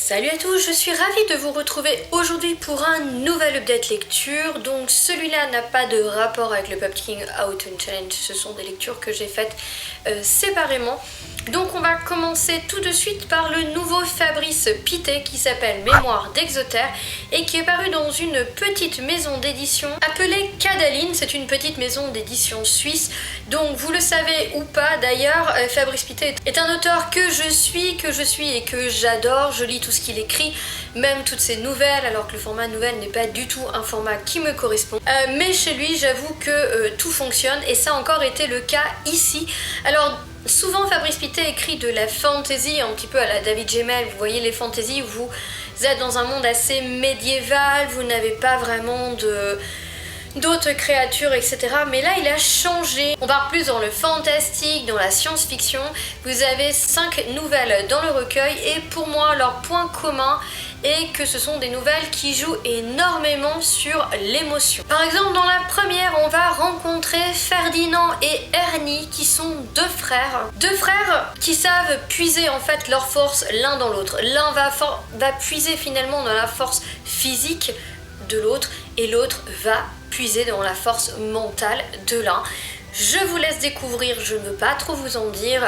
Salut à tous, je suis ravie de vous retrouver aujourd'hui pour un nouvel update lecture. Donc celui-là n'a pas de rapport avec le Pumpkin Autumn Challenge, ce sont des lectures que j'ai faites séparément. Donc on va commencer tout de suite par le nouveau Fabrice Pittet qui s'appelle Mémoire d'Exotère et qui est paru dans une petite maison d'édition appelée Cadaline. C'est une petite maison d'édition suisse. Donc vous le savez ou pas d'ailleurs, Fabrice Pittet est un auteur que je suis et que j'adore. Je lis tout ce qu'il écrit, même toutes ses nouvelles, alors que le format nouvelle n'est pas du tout un format qui me correspond. Mais chez lui, j'avoue que tout fonctionne et ça a encore été le cas ici. Alors souvent Fabrice Pittet écrit de la fantasy, un petit peu à la David Gemmell. Vous voyez les fantasy où vous êtes dans un monde assez médiéval, vous n'avez pas vraiment d'autres créatures, etc. Mais là, il a changé. On part plus dans le fantastique, dans la science-fiction. Vous avez 5 nouvelles dans le recueil et pour moi, leur point commun est que ce sont des nouvelles qui jouent énormément sur l'émotion. Par exemple, dans la première, on va rencontrer Ferdinand et Ernie qui sont deux frères. Deux frères qui savent puiser en fait leur force l'un dans l'autre. L'un va puiser finalement dans la force physique de l'autre et l'autre va puiser dans la force mentale de l'un. Je vous laisse découvrir, je ne veux pas trop vous en dire,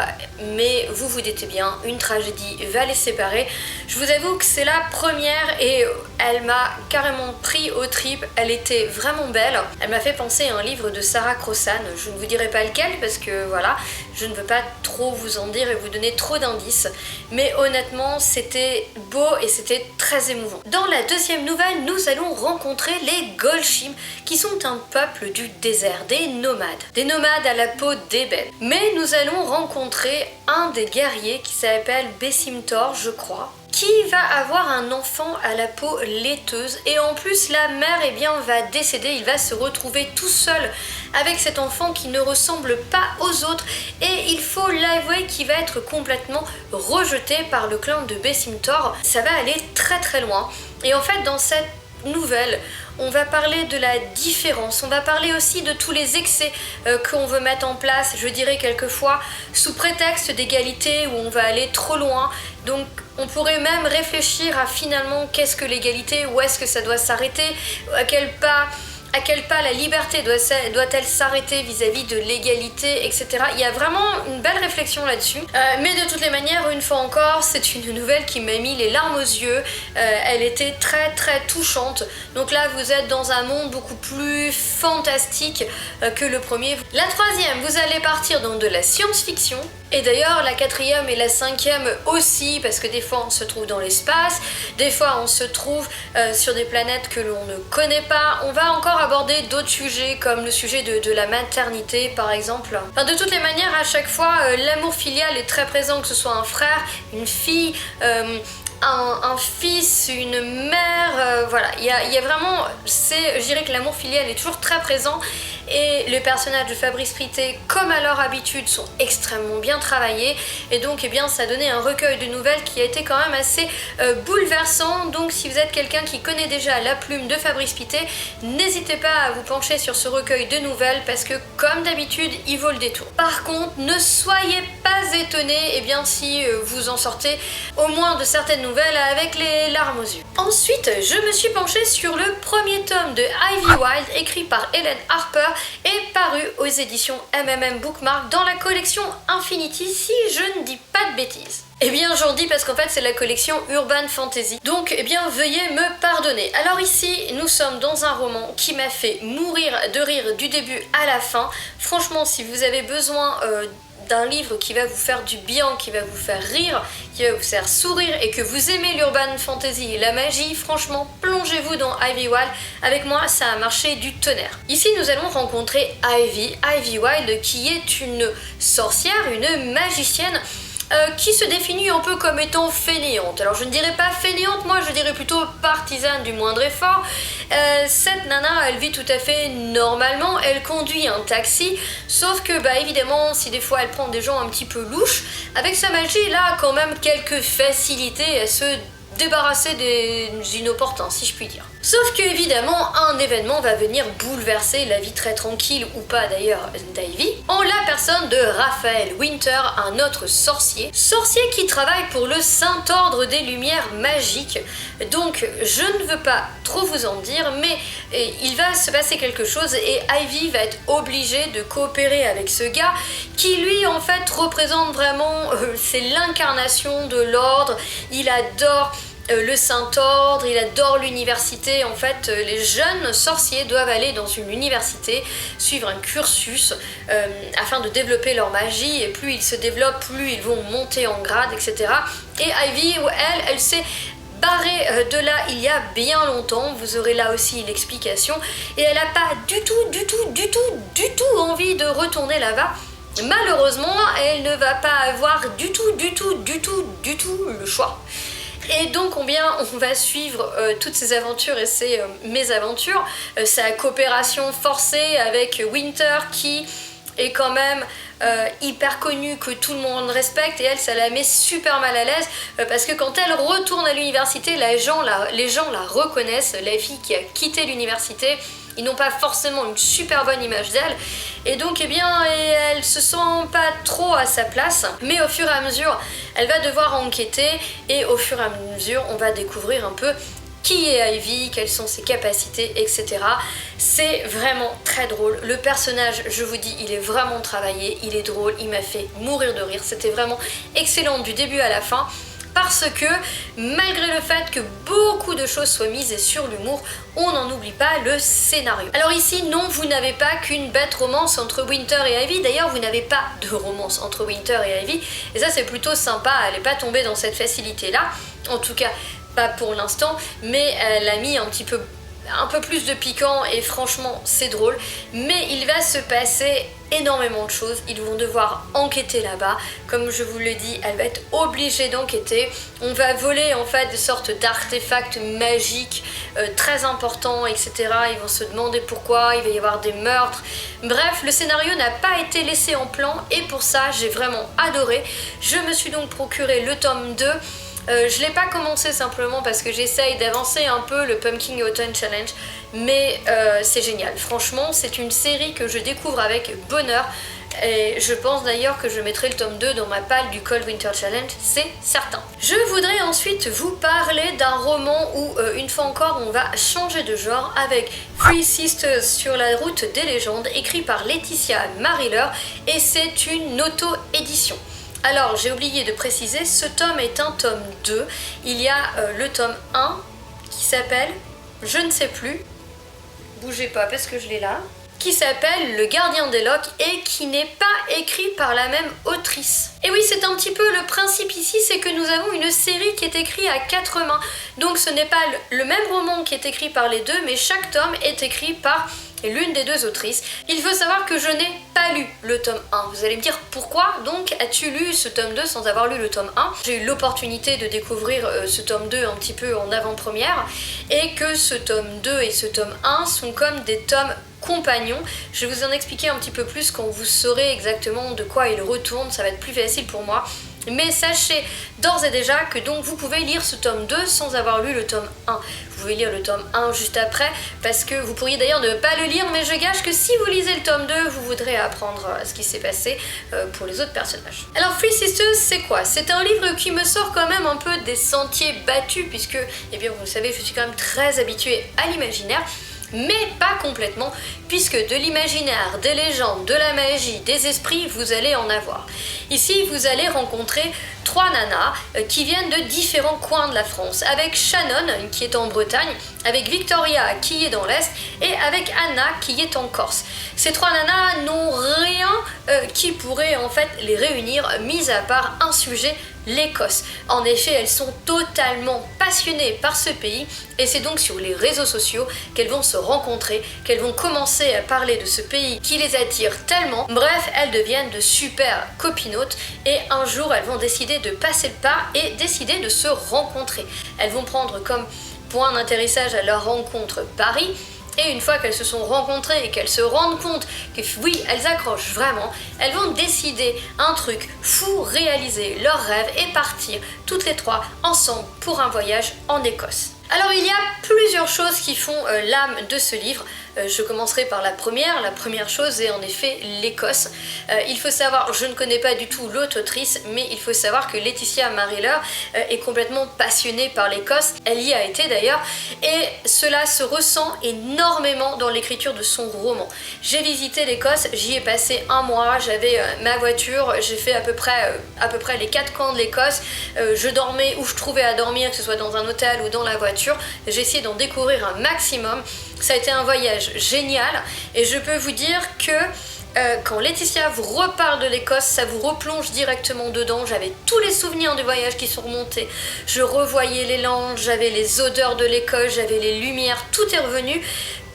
mais vous vous doutez bien, une tragédie va les séparer. Je vous avoue que c'est la première et elle m'a carrément pris aux tripes, elle était vraiment belle. Elle m'a fait penser à un livre de Sarah Crossan, je ne vous dirai pas lequel parce que voilà, je ne veux pas trop vous en dire et vous donner trop d'indices, mais honnêtement c'était beau et c'était très émouvant. Dans la deuxième nouvelle, nous allons rencontrer les Golshim qui sont un peuple du désert, des nomades à la peau d'ébène. Mais nous allons rencontrer un des guerriers qui s'appelle Bessimtor, je crois, qui va avoir un enfant à la peau laiteuse et en plus la mère va décéder, il va se retrouver tout seul avec cet enfant qui ne ressemble pas aux autres et il faut l'avouer qu'il va être complètement rejeté par le clan de Bessimtor. Ça va aller très très loin et en fait dans cette nouvelle, on va parler de la différence, on va parler aussi de tous les excès qu'on veut mettre en place, je dirais quelquefois sous prétexte d'égalité où on va aller trop loin. Donc on pourrait même réfléchir à finalement qu'est-ce que l'égalité, où est-ce que ça doit s'arrêter, à quel pas la liberté doit-elle s'arrêter vis-à-vis de l'égalité, etc. Il y a vraiment une belle réflexion là-dessus. Mais de toutes les manières, une fois encore, c'est une nouvelle qui m'a mis les larmes aux yeux. Elle était très très touchante. Donc là, vous êtes dans un monde beaucoup plus fantastique que le premier. La troisième, vous allez partir dans de la science-fiction. Et d'ailleurs, la quatrième et la cinquième aussi, parce que des fois on se trouve dans l'espace, des fois on se trouve sur des planètes que l'on ne connaît pas. On va encore aborder d'autres sujets comme le sujet de la maternité par exemple. Enfin, de toutes les manières, à chaque fois, l'amour filial est très présent, que ce soit un frère, une fille, un fils, une mère, voilà, il y a vraiment, je dirais que l'amour filial est toujours très présent et les personnages de Fabrice Pittet, comme à leur habitude, sont extrêmement bien travaillés et donc ça a donné un recueil de nouvelles qui a été quand même assez bouleversant. Donc si vous êtes quelqu'un qui connaît déjà la plume de Fabrice Pittet, n'hésitez pas à vous pencher sur ce recueil de nouvelles parce que comme d'habitude, il vaut le détour. Par contre, ne soyez pas étonnés si vous en sortez au moins de certaines nouvelles avec les larmes aux yeux. Ensuite, je me suis penchée sur le premier tome de Ivy Wild écrit par Hélène Harper et paru aux éditions MMM Bookmark dans la collection Infinity, si je ne dis pas de bêtises. J'en dis parce qu'en fait c'est la collection Urban Fantasy. Donc veuillez me pardonner. Alors ici nous sommes dans un roman qui m'a fait mourir de rire du début à la fin. Franchement, si vous avez besoin d'un livre qui va vous faire du bien, qui va vous faire rire, qui va vous faire sourire et que vous aimez l'urban fantasy et la magie, franchement plongez-vous dans Ivy Wild. Avec moi ça a marché du tonnerre. Ici nous allons rencontrer Ivy Wild qui est une sorcière, une magicienne qui se définit un peu comme étant fainéante. Alors je ne dirais pas fainéante, moi je dirais plutôt partisane du moindre effort. Cette nana, elle vit tout à fait normalement, elle conduit un taxi, sauf que évidemment si des fois elle prend des gens un petit peu louches, avec sa magie elle a quand même quelques facilités à se débarrasser des inopportuns, si je puis dire. Sauf que évidemment, un événement va venir bouleverser la vie très tranquille, ou pas d'ailleurs, d'Ivy, en la personne de Raphael Winter, un autre sorcier qui travaille pour le Saint-Ordre des Lumières Magiques. Donc je ne veux pas trop vous en dire, mais il va se passer quelque chose et Ivy va être obligée de coopérer avec ce gars qui lui en fait représente vraiment, c'est l'incarnation de l'ordre. Il adore le Saint-Ordre, il adore l'université. En fait, les jeunes sorciers doivent aller dans une université, suivre un cursus afin de développer leur magie, et plus ils se développent, plus ils vont monter en grade, etc. Et Ivy, elle s'est barrée de là il y a bien longtemps, vous aurez là aussi l'explication, et elle n'a pas du tout envie de retourner là-bas. Malheureusement, elle ne va pas avoir du tout le choix. Et donc on va suivre toutes ces aventures et ces mésaventures, sa coopération forcée avec Winter qui est quand même hyper connue, que tout le monde respecte, et elle, ça la met super mal à l'aise parce que quand elle retourne à l'université, les gens la reconnaissent, la fille qui a quitté l'université. Ils n'ont pas forcément une super bonne image d'elle, et donc elle se sent pas trop à sa place, mais au fur et à mesure elle va devoir enquêter, et au fur et à mesure on va découvrir un peu qui est Ivy, quelles sont ses capacités, etc. C'est vraiment très drôle. Le personnage, je vous dis, il est vraiment travaillé, il est drôle, il m'a fait mourir de rire, c'était vraiment excellent du début à la fin. Parce que malgré le fait que beaucoup de choses soient mises sur l'humour, on n'en oublie pas le scénario. Alors ici, non, vous n'avez pas qu'une bête romance entre Winter et Ivy. D'ailleurs, vous n'avez pas de romance entre Winter et Ivy. Et ça, c'est plutôt sympa. Elle n'est pas tombée dans cette facilité-là. En tout cas, pas pour l'instant. Mais elle a mis un peu plus de piquant, et franchement c'est drôle. Mais il va se passer énormément de choses, ils vont devoir enquêter là-bas, comme je vous l'ai dit, elle va être obligée d'enquêter. On va voler en fait des sortes d'artefacts magiques très importants, etc. Ils vont se demander pourquoi, il va y avoir des meurtres. Bref, le scénario n'a pas été laissé en plan, et pour ça j'ai vraiment adoré. Je me suis donc procuré le tome 2. Je ne l'ai pas commencé simplement parce que j'essaye d'avancer un peu le Pumpkin Autumn Challenge, mais c'est génial. Franchement, c'est une série que je découvre avec bonheur, et je pense d'ailleurs que je mettrai le tome 2 dans ma palle du Cold Winter Challenge, c'est certain. Je voudrais ensuite vous parler d'un roman où, une fois encore, on va changer de genre avec Three Sisters sur la route des légendes, écrit par Laetitia Mariller, et c'est une auto-édition. Alors, j'ai oublié de préciser, ce tome est un tome 2. Il y a le tome 1 qui s'appelle, je ne sais plus, bougez pas parce que je l'ai là, qui s'appelle Le Gardien des Loques, et qui n'est pas écrit par la même autrice. Et oui, c'est un petit peu le principe ici, c'est que nous avons une série qui est écrite à 4 mains. Donc ce n'est pas le même roman qui est écrit par les deux, mais chaque tome est écrit par l'une des deux autrices. Il faut savoir que je n'ai pas lu le tome 1. Vous allez me dire pourquoi donc as-tu lu ce tome 2 sans avoir lu le tome 1? J'ai eu l'opportunité de découvrir ce tome 2 un petit peu en avant-première, et que ce tome 2 et ce tome 1 sont comme des tomes compagnons. Je vais vous en expliquer un petit peu plus quand vous saurez exactement de quoi il retourne, ça va être plus facile pour moi. Mais sachez d'ores et déjà que donc vous pouvez lire ce tome 2 sans avoir lu le tome 1. Vous pouvez lire le tome 1 juste après, parce que vous pourriez d'ailleurs ne pas le lire, mais je gage que si vous lisez le tome 2, vous voudrez apprendre ce qui s'est passé pour les autres personnages. Alors Three Sisters, c'est quoi? C'est un livre qui me sort quand même un peu des sentiers battus, puisque, eh bien vous le savez, je suis quand même très habituée à l'imaginaire, mais pas complètement, puisque de l'imaginaire, des légendes, de la magie, des esprits, vous allez en avoir. Ici, vous allez rencontrer 3 nanas qui viennent de différents coins de la France, avec Shannon qui est en Bretagne, avec Victoria qui est dans l'Est, et avec Anna qui est en Corse. Ces 3 nanas n'ont rien qui pourrait en fait les réunir, mis à part un sujet, l'Écosse. En effet, elles sont totalement passionnées par ce pays, et c'est donc sur les réseaux sociaux qu'elles vont se rencontrer, qu'elles vont commencer à parler de ce pays qui les attire tellement. Bref, elles deviennent de super copinotes, et un jour elles vont décider de passer le pas et décider de se rencontrer. Elles vont prendre comme point d'atterrissage à leur rencontre Paris, et une fois qu'elles se sont rencontrées et qu'elles se rendent compte que oui, elles accrochent vraiment, elles vont décider un truc fou, réaliser leur rêve et partir toutes les 3 ensemble pour un voyage en Écosse. Alors il y a plusieurs choses qui font l'âme de ce livre. Je commencerai par la première. La première chose est en effet l'Écosse. Il faut savoir, je ne connais pas du tout l'autrice, mais il faut savoir que Laetitia Mariller est complètement passionnée par l'Écosse. Elle y a été d'ailleurs, et cela se ressent énormément dans l'écriture de son roman. J'ai visité l'Écosse, j'y ai passé un mois, j'avais ma voiture, j'ai fait à peu près les 4 coins de l'Écosse. Je dormais où je trouvais à dormir, que ce soit dans un hôtel ou dans la voiture. J'ai essayé d'en découvrir un maximum. Ça a été un voyage génial et je peux vous dire que quand Laetitia vous reparle de l'Écosse, ça vous replonge directement dedans. J'avais tous les souvenirs du voyage qui sont remontés. Je revoyais les landes, j'avais les odeurs de l'Écosse, j'avais les lumières, tout est revenu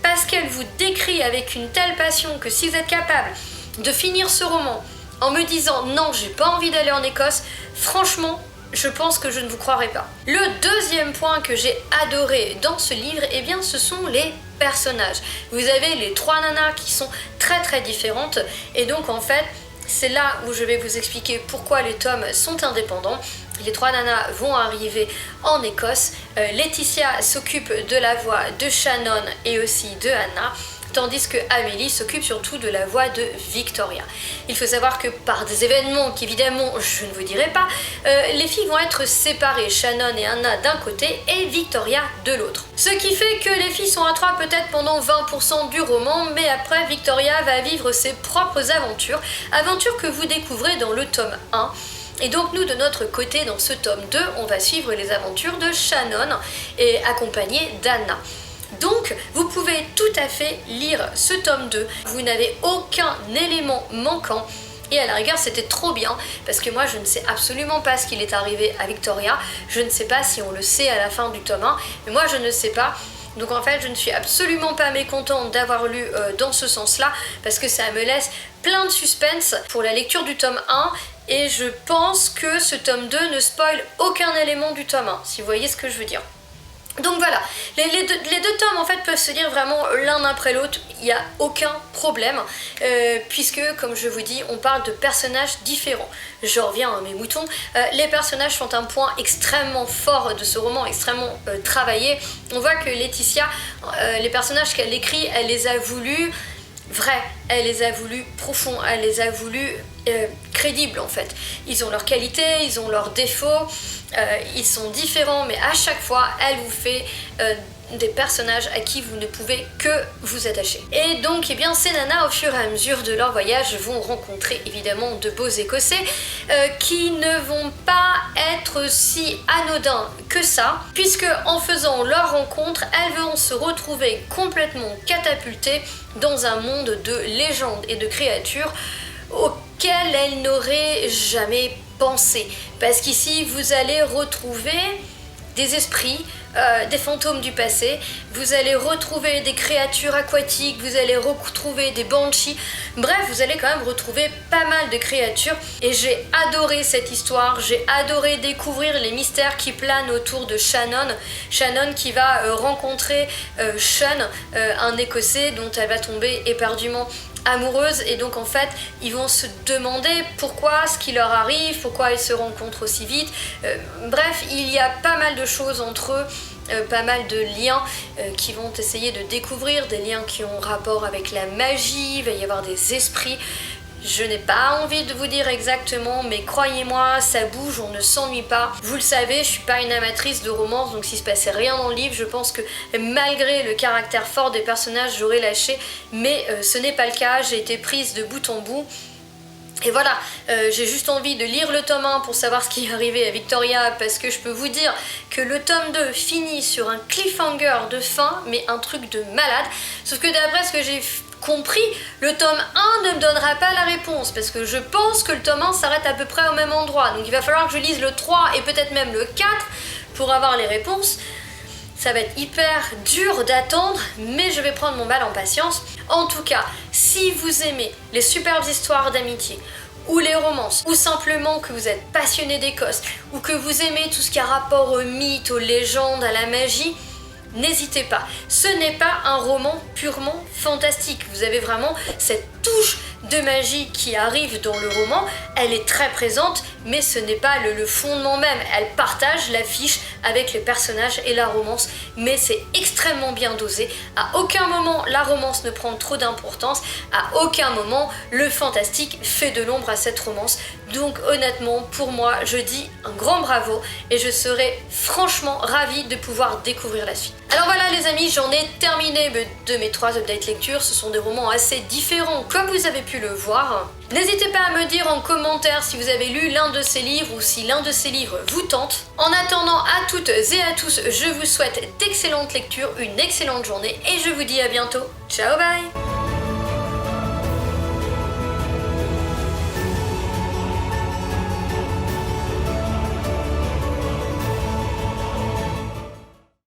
parce qu'elle vous décrit avec une telle passion que si vous êtes capable de finir ce roman en me disant non, j'ai pas envie d'aller en Écosse, franchement, je pense que je ne vous croirai pas. Le deuxième point que j'ai adoré dans ce livre, eh bien, ce sont les personnages. Vous avez les 3 nanas qui sont très différentes et donc en fait, c'est là où je vais vous expliquer pourquoi les tomes sont indépendants. Les 3 nanas vont arriver en Écosse. Laetitia s'occupe de la voix de Shannon et aussi de Anna, tandis que Amélie s'occupe surtout de la voix de Victoria. Il faut savoir que par des événements qu'évidemment je ne vous dirai pas, les filles vont être séparées, Shannon et Anna d'un côté et Victoria de l'autre. Ce qui fait que les filles sont à 3 peut-être pendant 20% du roman, mais après Victoria va vivre ses propres aventures que vous découvrez dans le tome 1. Et donc nous de notre côté dans ce tome 2, on va suivre les aventures de Shannon et accompagnée d'Anna. Donc, vous pouvez tout à fait lire ce tome 2. Vous n'avez aucun élément manquant. Et à la rigueur, c'était trop bien, parce que moi, je ne sais absolument pas ce qu'il est arrivé à Victoria. Je ne sais pas si on le sait à la fin du tome 1, mais moi, je ne sais pas. Donc en fait, je ne suis absolument pas mécontente d'avoir lu dans ce sens-là, parce que ça me laisse plein de suspense pour la lecture du tome 1. Et je pense que ce tome 2 ne spoil aucun élément du tome 1, si vous voyez ce que je veux dire. Donc voilà, les deux tomes en fait peuvent se lire vraiment l'un après l'autre, il n'y a aucun problème, puisque comme je vous dis, on parle de personnages différents. Je reviens à mes moutons, les personnages sont un point extrêmement fort de ce roman, extrêmement travaillé. On voit que Laetitia, les personnages qu'elle écrit, elle les a voulus vrais, elle les a voulus profonds, elle les a voulus crédibles en fait. Ils ont leurs qualités, ils ont leurs défauts, ils sont différents, mais à chaque fois, elle vous fait des personnages à qui vous ne pouvez que vous attacher. Et donc, eh bien, ces nanas, au fur et à mesure de leur voyage, vont rencontrer évidemment de beaux Écossais qui ne vont pas être si anodins que ça, puisque en faisant leur rencontre, elles vont se retrouver complètement catapultées dans un monde de légendes et de créatures auxquelles elles n'auraient jamais pensé. Parce qu'ici, vous allez retrouver des esprits, des fantômes du passé, vous allez retrouver des créatures aquatiques, vous allez retrouver des banshees, bref, vous allez quand même retrouver pas mal de créatures et j'ai adoré cette histoire, j'ai adoré découvrir les mystères qui planent autour de Shannon. Shannon qui va rencontrer Sean, un Écossais dont elle va tomber éperdument amoureuse, et donc en fait ils vont se demander pourquoi ce qui leur arrive, pourquoi ils se rencontrent aussi vite. Bref, il y a pas mal de choses entre eux, pas mal de liens qui vont essayer de découvrir, des liens qui ont rapport avec la magie, il va y avoir des esprits. Je n'ai pas envie de vous dire exactement, mais croyez-moi, ça bouge, on ne s'ennuie pas. Vous le savez, je suis pas une amatrice de romance, donc s'il se passait rien dans le livre, je pense que malgré le caractère fort des personnages, j'aurais lâché, mais ce n'est pas le cas, j'ai été prise de bout en bout. Et voilà, j'ai juste envie de lire le tome 1 pour savoir ce qui est arrivé à Victoria, parce que je peux vous dire que le tome 2 finit sur un cliffhanger de fin, mais un truc de malade. Sauf que d'après ce que j'ai compris, le tome 1 ne me donnera pas la réponse, parce que je pense que le tome 1 s'arrête à peu près au même endroit. Donc il va falloir que je lise le 3 et peut-être même le 4 pour avoir les réponses. Ça va être hyper dur d'attendre, mais je vais prendre mon mal en patience. En tout cas, si vous aimez les superbes histoires d'amitié, ou les romances, ou simplement que vous êtes passionné d'Écosse, ou que vous aimez tout ce qui a rapport aux mythes, aux légendes, à la magie, n'hésitez pas. Ce n'est pas un roman purement fantastique. Vous avez vraiment cette touche de magie qui arrive dans le roman, elle est très présente, mais ce n'est pas le fondement même. Elle partage l'affiche avec les personnages et la romance, mais c'est extrêmement bien dosé. À aucun moment la romance ne prend trop d'importance, à aucun moment le fantastique fait de l'ombre à cette romance. Donc honnêtement, pour moi, je dis un grand bravo et je serais franchement ravie de pouvoir découvrir la suite. Alors voilà les amis, j'en ai terminé de mes 3 updates lecture. Ce sont des romans assez différents comme vous avez pu le voir. N'hésitez pas à me dire en commentaire si vous avez lu l'un de ces livres ou si l'un de ces livres vous tente. En attendant, à toutes et à tous, je vous souhaite d'excellentes lectures, une excellente journée et je vous dis à bientôt. Ciao, bye!